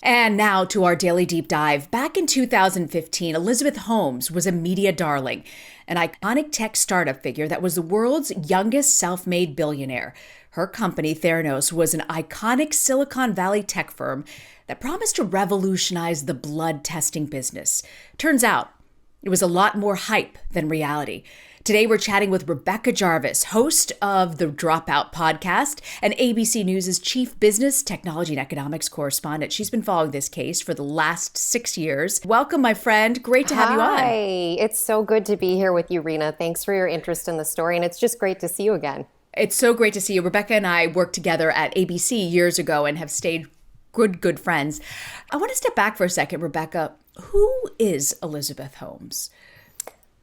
And now to our daily deep dive. Back in 2015, Elizabeth Holmes was a media darling, an iconic tech startup figure that was the world's youngest self-made billionaire. Her company, Theranos, was an iconic Silicon Valley tech firm that promised to revolutionize the blood testing business. Turns out, it was a lot more hype than reality. Today, we're chatting with Rebecca Jarvis, host of the Dropout podcast and ABC News' chief business, technology, and economics correspondent. She's been following this case for the last 6 years. Welcome, my friend. Great to have you on. Hi. It's so good to be here with you, Rena. Thanks for your interest in the story, and it's just great to see you again. It's so great to see you. Rebecca and I worked together at ABC years ago and have stayed good friends. I want to step back for a second, Rebecca. Who is Elizabeth Holmes?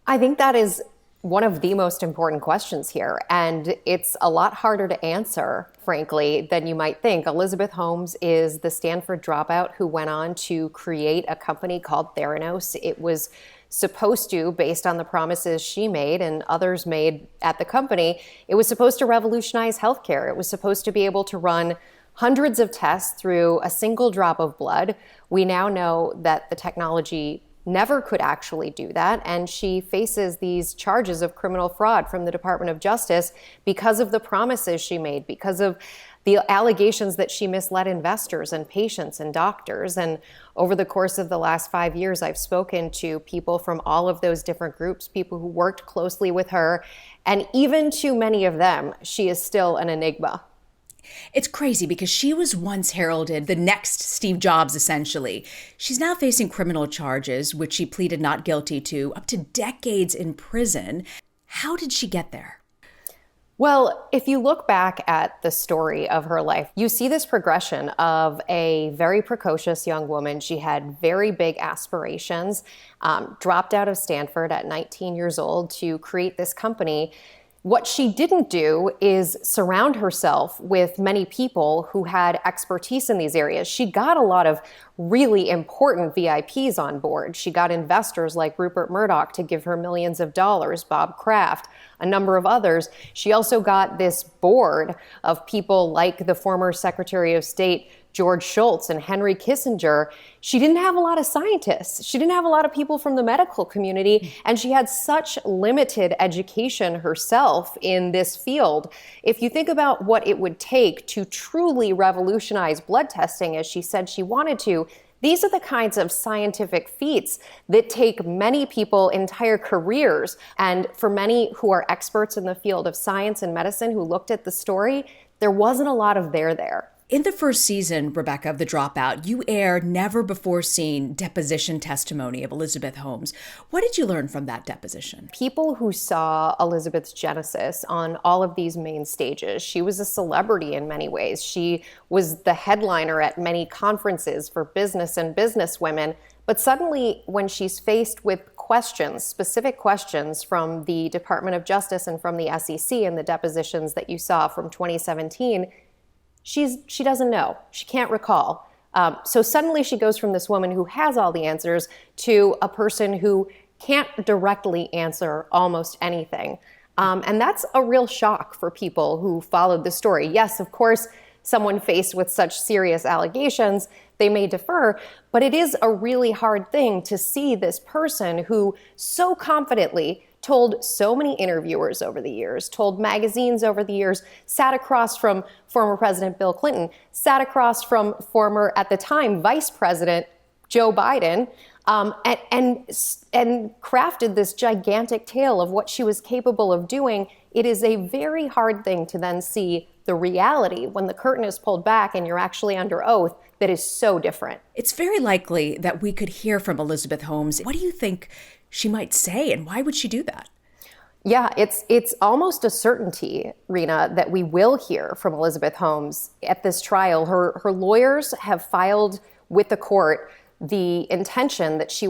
I think that is one of the most important questions here, and it's a lot harder to answer, frankly, than you might think. Elizabeth Holmes is the Stanford dropout who went on to create a company called Theranos. It was supposed to, based on the promises she made and others made at the company, it was supposed to revolutionize healthcare. It was supposed to be able to run hundreds of tests through a single drop of blood. We now know that the technology never could actually do that, and she faces these charges of criminal fraud from the Department of Justice because of the promises she made, because of the allegations that she misled investors and patients and doctors. And over the course of the last 5 years, I've spoken to people from all of those different groups, people who worked closely with her, and even to many of them, she is still an enigma. It's crazy because she was once heralded the next Steve Jobs, essentially. She's now facing criminal charges, which she pleaded not guilty to, up to decades in prison. How did she get there? Well, if you look back at the story of her life, you see this progression of a very precocious young woman. She had very big aspirations, dropped out of Stanford at 19 years old to create this company. What she didn't do is surround herself with many people who had expertise in these areas. She got a lot of really important VIPs on board. She got investors like Rupert Murdoch to give her millions of dollars, Bob Kraft, a number of others. She also got this board of people like the former Secretary of State George Shultz and Henry Kissinger. She didn't have a lot of scientists. She didn't have a lot of people from the medical community, and she had such limited education herself in this field. If you think about what it would take to truly revolutionize blood testing, as she said she wanted to, these are the kinds of scientific feats that take many people entire careers. And for many who are experts in the field of science and medicine who looked at the story, there wasn't a lot of there. In the first season, Rebecca, of The Dropout, you aired never-before-seen deposition testimony of Elizabeth Holmes. What did you learn from that deposition? People who saw Elizabeth's genesis on all of these main stages, she was a celebrity in many ways. She was the headliner at many conferences for business and businesswomen. But suddenly, when she's faced with questions, specific questions from the Department of Justice and from the SEC and the depositions that you saw from 2017, she doesn't know. She can't recall. So suddenly she goes from this woman who has all the answers to a person who can't directly answer almost anything. And that's a real shock for people who followed the story. Yes, of course, someone faced with such serious allegations, they may defer, but it is a really hard thing to see this person who so confidently told so many interviewers over the years, told magazines over the years, sat across from former President Bill Clinton, sat across from former, at the time, Vice President Joe Biden, and crafted this gigantic tale of what she was capable of doing. It is a very hard thing to then see the reality when the curtain is pulled back and you're actually under oath that is so different. It's very likely that we could hear from Elizabeth Holmes. What do you think she might say, and why would she do that? Yeah, it's almost a certainty, Rena, that we will hear from Elizabeth Holmes at this trial. Her lawyers have filed with the court the intention that she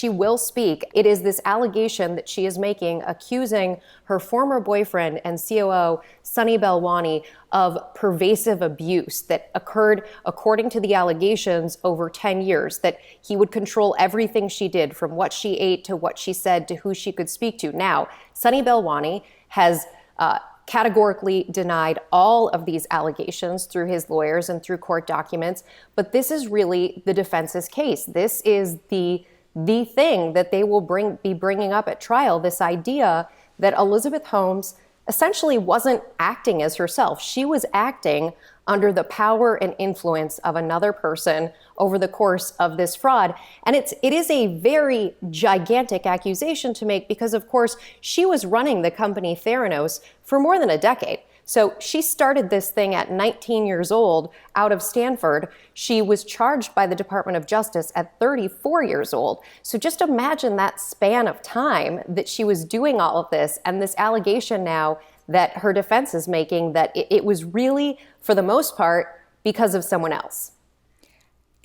will speak. It is this allegation that she is making, accusing her former boyfriend and COO, Sunny Belwani, of pervasive abuse that occurred, according to the allegations, over 10 years, that he would control everything she did, from what she ate to what she said to who she could speak to. Now, Sunny Belwani has categorically denied all of these allegations through his lawyers and through court documents. But this is really the defense's case. This is the thing that they will be bringing up at trial, this idea that Elizabeth Holmes essentially wasn't acting as herself. She was acting under the power and influence of another person over the course of this fraud. And it is a very gigantic accusation to make because, of course, she was running the company Theranos for more than a decade. So she started this thing at 19 years old out of Stanford. She was charged by the Department of Justice at 34 years old. So just imagine that span of time that she was doing all of this, and this allegation now that her defense is making that it was really, for the most part, because of someone else.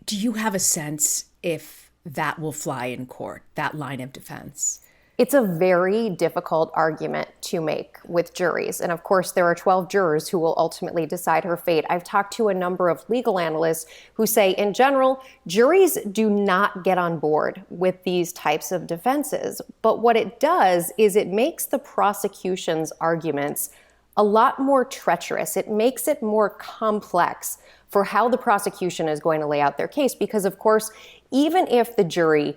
Do you have a sense if that will fly in court, that line of defense? It's a very difficult argument to make with juries. And of course, there are 12 jurors who will ultimately decide her fate. I've talked to a number of legal analysts who say, in general, juries do not get on board with these types of defenses. But what it does is it makes the prosecution's arguments a lot more treacherous. It makes it more complex for how the prosecution is going to lay out their case. Because of course, even if the jury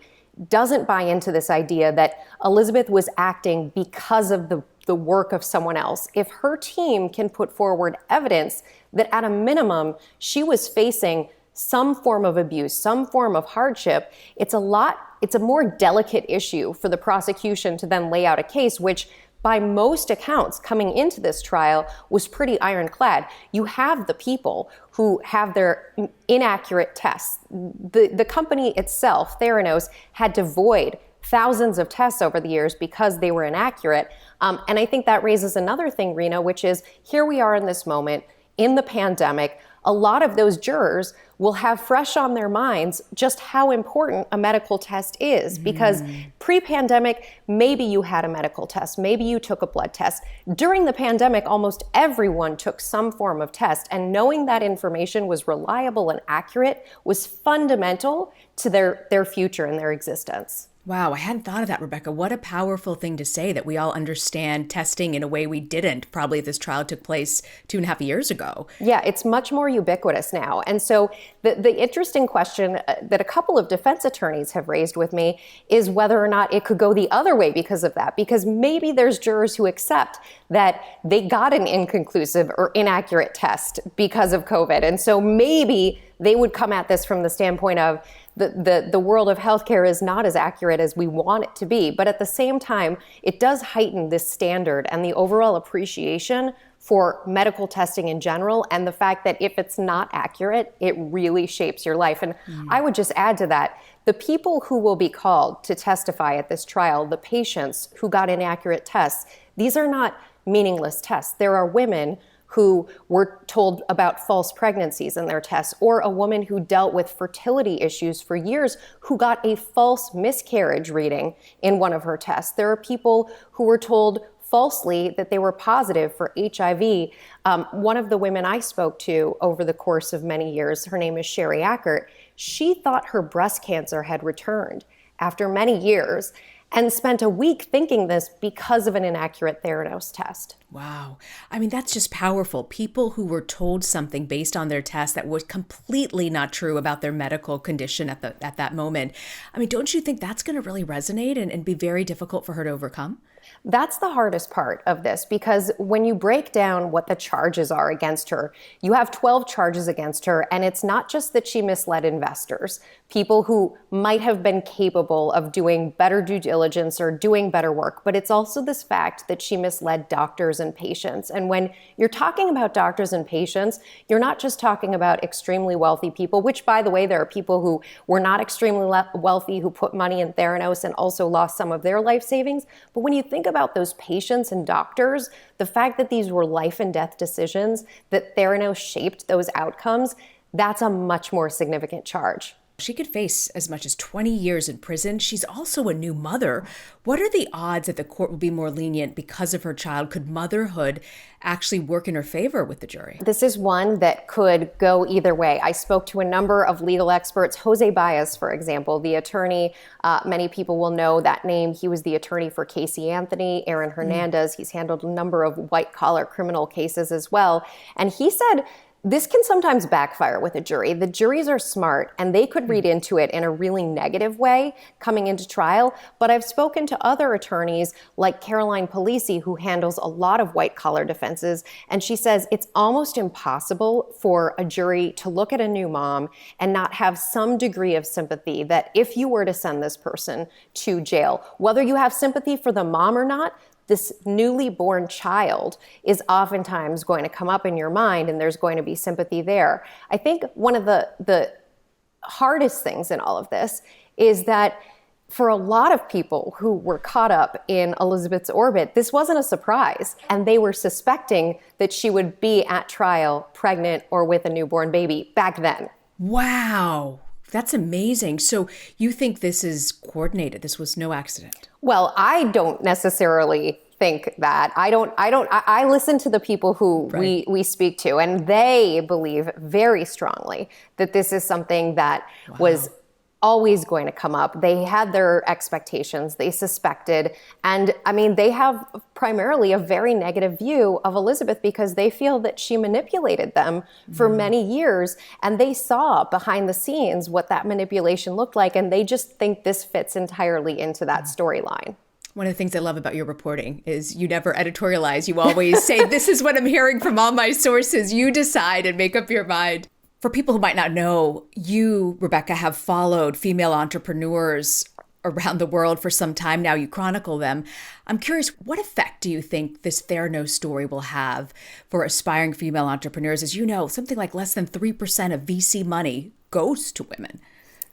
doesn't buy into this idea that Elizabeth was acting because of the work of someone else, if her team can put forward evidence that at a minimum she was facing some form of abuse, some form of hardship, it's a more delicate issue for the prosecution to then lay out a case, which by most accounts coming into this trial was pretty ironclad. You have the people who have their inaccurate tests. The company itself, Theranos, had to void thousands of tests over the years because they were inaccurate. And I think that raises another thing, Rena, which is here we are in this moment in the pandemic. A lot of those jurors will have fresh on their minds just how important a medical test is. Because pre-pandemic, maybe you had a medical test, maybe you took a blood test. During the pandemic, almost everyone took some form of test, and knowing that information was reliable and accurate was fundamental to their future and their existence. Wow, I hadn't thought of that, Rebecca. What a powerful thing to say, that we all understand testing in a way we didn't probably if this trial took place 2.5 years ago. Yeah, it's much more ubiquitous now. And so the interesting question that a couple of defense attorneys have raised with me is whether or not it could go the other way because of that. Because maybe there's jurors who accept that they got an inconclusive or inaccurate test because of COVID. And so maybe they would come at this from the standpoint of the world of healthcare is not as accurate as we want it to be. But at the same time, it does heighten this standard and the overall appreciation for medical testing in general, and the fact that if it's not accurate, it really shapes your life. And I would just add to that, the people who will be called to testify at this trial, the patients who got inaccurate tests, these are not meaningless tests. There are women who were told about false pregnancies in their tests, or a woman who dealt with fertility issues for years who got a false miscarriage reading in one of her tests. There are people who were told falsely that they were positive for HIV. One of the women I spoke to over the course of many years, her name is Sherry Ackert, she thought her breast cancer had returned after many years and spent a week thinking this because of an inaccurate Theranos test. Wow. I mean, that's just powerful. People who were told something based on their test that was completely not true about their medical condition at that moment. I mean, don't you think that's going to really resonate and be very difficult for her to overcome? That's the hardest part of this, because when you break down what the charges are against her, you have 12 charges against her, and it's not just that she misled investors, people who might have been capable of doing better due diligence or doing better work, but it's also this fact that she misled doctors and patients. And when you're talking about doctors and patients, you're not just talking about extremely wealthy people, which, by the way, there are people who were not extremely wealthy who put money in Theranos and also lost some of their life savings. But when you think about those patients and doctors, the fact that these were life and death decisions, that Theranos shaped those outcomes, that's a much more significant charge. She could face as much as 20 years in prison. She's also a new mother. What are the odds that the court will be more lenient because of her child? Could motherhood actually work in her favor with the jury? This is one that could go either way. I spoke to a number of legal experts. Jose Baez, for example, the attorney, many people will know that name. He was the attorney for Casey Anthony, Aaron Hernandez. He's handled a number of white-collar criminal cases as well. And he said, this can sometimes backfire with a jury. The juries are smart and they could read into it in a really negative way coming into trial. But I've spoken to other attorneys like Caroline Polisi, who handles a lot of white collar defenses. And she says it's almost impossible for a jury to look at a new mom and not have some degree of sympathy that if you were to send this person to jail, whether you have sympathy for the mom or not, this newly born child is oftentimes going to come up in your mind and there's going to be sympathy there. I think one of the hardest things in all of this is that for a lot of people who were caught up in Elizabeth's orbit, this wasn't a surprise. And they were suspecting that she would be at trial pregnant or with a newborn baby back then. Wow. That's amazing. So you think this is coordinated? This was no accident? Well, I don't necessarily think that. I listen to the people who we speak to, and they believe very strongly that this is something that was always going to come up. They had their expectations, they suspected, and I mean, they have primarily a very negative view of Elizabeth because they feel that she manipulated them for many years, and they saw behind the scenes what that manipulation looked like, and they just think this fits entirely into that storyline. One of the things I love about your reporting is you never editorialize. You always say, this is what I'm hearing from all my sources. You decide and make up your mind. For people who might not know, you, Rebecca, have followed female entrepreneurs around the world for some time now. You chronicle them. I'm curious, what effect do you think this Theranos story will have for aspiring female entrepreneurs? As you know, something like less than 3% of VC money goes to women.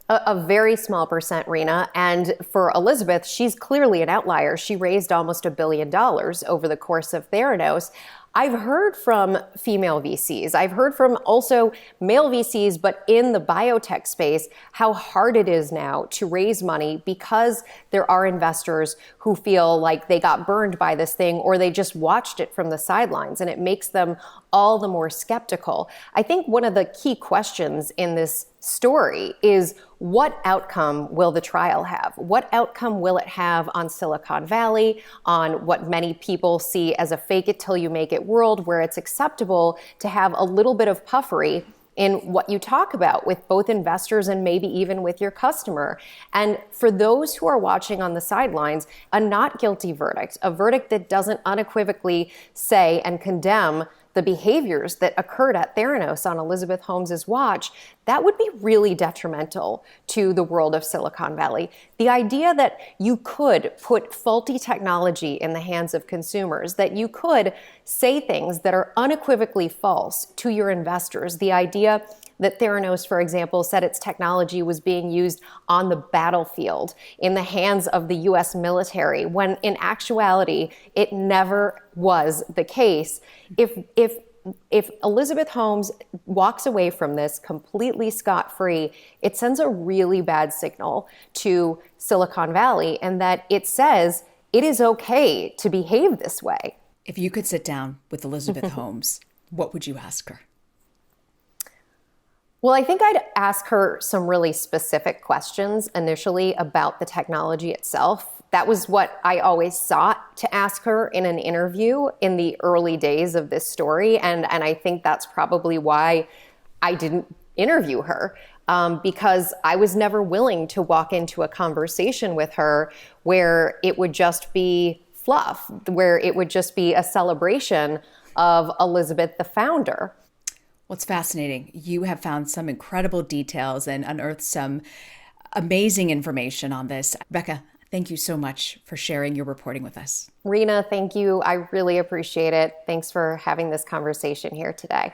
A very small percent, Rena. And for Elizabeth, she's clearly an outlier. She raised almost $1 billion over the course of Theranos. I've heard from female VCs. I've heard from also male VCs, but in the biotech space, how hard it is now to raise money because there are investors who feel like they got burned by this thing or they just watched it from the sidelines, and it makes them all the more skeptical. I think one of the key questions in this story is, what outcome will the trial have? What outcome will it have on Silicon Valley, on what many people see as a fake it till you make it world where it's acceptable to have a little bit of puffery in what you talk about with both investors and maybe even with your customer? And for those who are watching on the sidelines, a not guilty verdict, a verdict that doesn't unequivocally say and condemn the behaviors that occurred at Theranos on Elizabeth Holmes's watch, that would be really detrimental to the world of Silicon Valley. The idea that you could put faulty technology in the hands of consumers, that you could say things that are unequivocally false to your investors, the idea that Theranos, for example, said its technology was being used on the battlefield in the hands of the US military, when in actuality, it never was the case. If Elizabeth Holmes walks away from this completely scot-free, it sends a really bad signal to Silicon Valley, and that it says it is okay to behave this way. If you could sit down with Elizabeth Holmes, what would you ask her? Well, I think I'd ask her some really specific questions initially about the technology itself. That was what I always sought to ask her in an interview in the early days of this story. And I think that's probably why I didn't interview her, because I was never willing to walk into a conversation with her where it would just be fluff, where it would just be a celebration of Elizabeth, the founder. Well, it's fascinating. You have found some incredible details and unearthed some amazing information on this. Rebecca, thank you so much for sharing your reporting with us. Rena, thank you. I really appreciate it. Thanks for having this conversation here today.